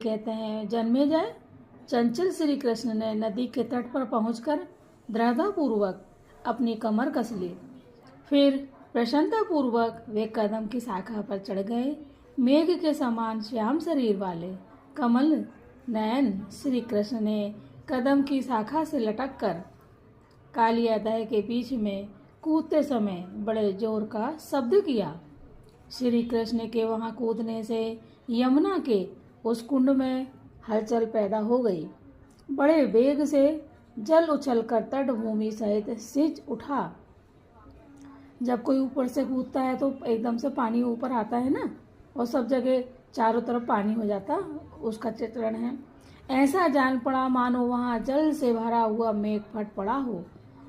कहते हैं, जन्मेजय चंचल श्री कृष्ण ने नदी के तट पर पहुंचकर दृढ़तापूर्वक अपनी कमर कस ली। फिर प्रसन्नतापूर्वक वे कदम की शाखा पर चढ़ गए। मेघ के समान श्याम शरीर वाले कमल नयन श्री कृष्ण ने कदम की शाखा से लटक कर कालिया दह के बीच में कूदते समय बड़े जोर का शब्द किया। श्री कृष्ण के वहां कूदने से यमुना के उस कुंड में हलचल पैदा हो गई। बड़े वेग से जल उछलकर तटभूमि सहित सिंच उठा। जब कोई ऊपर से कूदता है तो एकदम से पानी ऊपर आता है ना, और सब जगह चारों तरफ पानी हो जाता, उसका चित्रण है। ऐसा जान पड़ा मानो वहां जल से भरा हुआ मेघ फट पड़ा हो।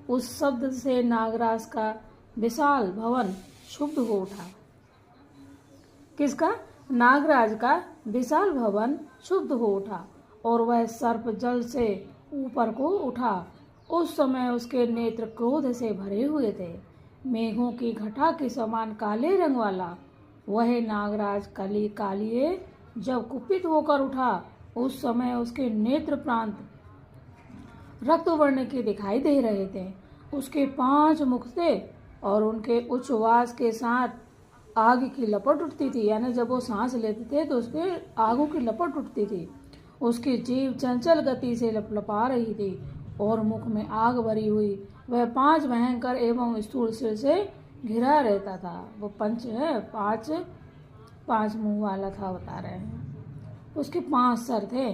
उस शब्द से नागराज का विशाल भवन क्षुब्ध हो उठा। किसका? नागराज का विशाल भवन क्षुब्ध हो उठा और वह सर्प जल से ऊपर को उठा। उस समय उसके नेत्र क्रोध से भरे हुए थे। मेघों की घटा के समान काले रंग वाला वह नागराज कालिए जब कुपित होकर उठा, उस समय उसके नेत्र प्रांत रक्त वर्ण के दिखाई दे रहे थे। उसके 5 मुख थे और उनके उच्छ्वास के साथ आग की लपट उठती थी, यानी जब वो सांस लेते थे तो उसके आगों की लपट उठती थी। उसकी जीभ चंचल गति से लपलपा रही थी और मुख में आग भरी हुई वह 5 भयंकर एवं स्थूल सिर से घिरा रहता था। वो पंच है, 5 मुंह वाला था, बता रहे हैं। उसके 5 सर थे।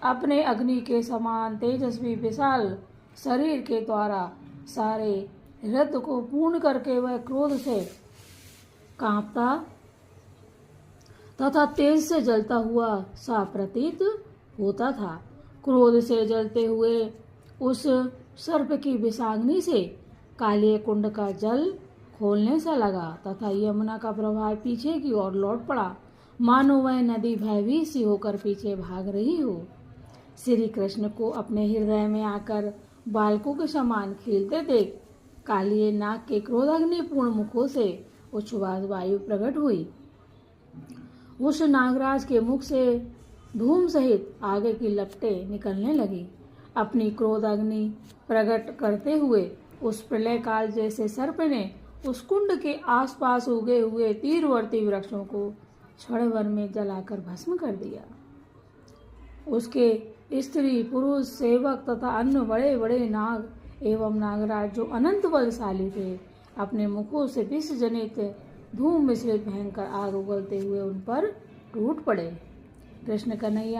अपने अग्नि के समान तेजस्वी विशाल शरीर के द्वारा सारे हृदय को पूर्ण करके वह क्रोध से कांपता तथा तेज से जलता हुआ सा प्रतीत होता था। क्रोध से जलते हुए उस सर्प की विषाग्नि से काले कुंड का जल खोलने सा लगा तथा यमुना का प्रवाह पीछे की ओर लौट पड़ा, मानो वह नदी भयभीत सी होकर पीछे भाग रही हो। श्री कृष्ण को अपने हृदय में आकर बालकों के समान खेलते देख कालिए नाग के क्रोधाग्निपूर्ण मुखों से उच्छ्वास वायु प्रकट हुई। उस नागराज के मुख से धूम सहित आगे की लपटें निकलने लगी। अपनी क्रोध अग्नि प्रकट करते हुए उस प्रलय काल जैसे सर्प ने उस कुंड के आसपास उगे हुए तीरवर्ती वृक्षों को क्षण भर में जलाकर भस्म कर दिया। उसके स्त्री पुरुष सेवक तथा अन्य बड़े बड़े नाग एवं नागराज जो अनंत बलशाली थे, अपने मुखों से विष जनित धूम मिश्रित भयंकर आग उगलते हुए उन पर टूट पड़े। कृष्ण कन्हैया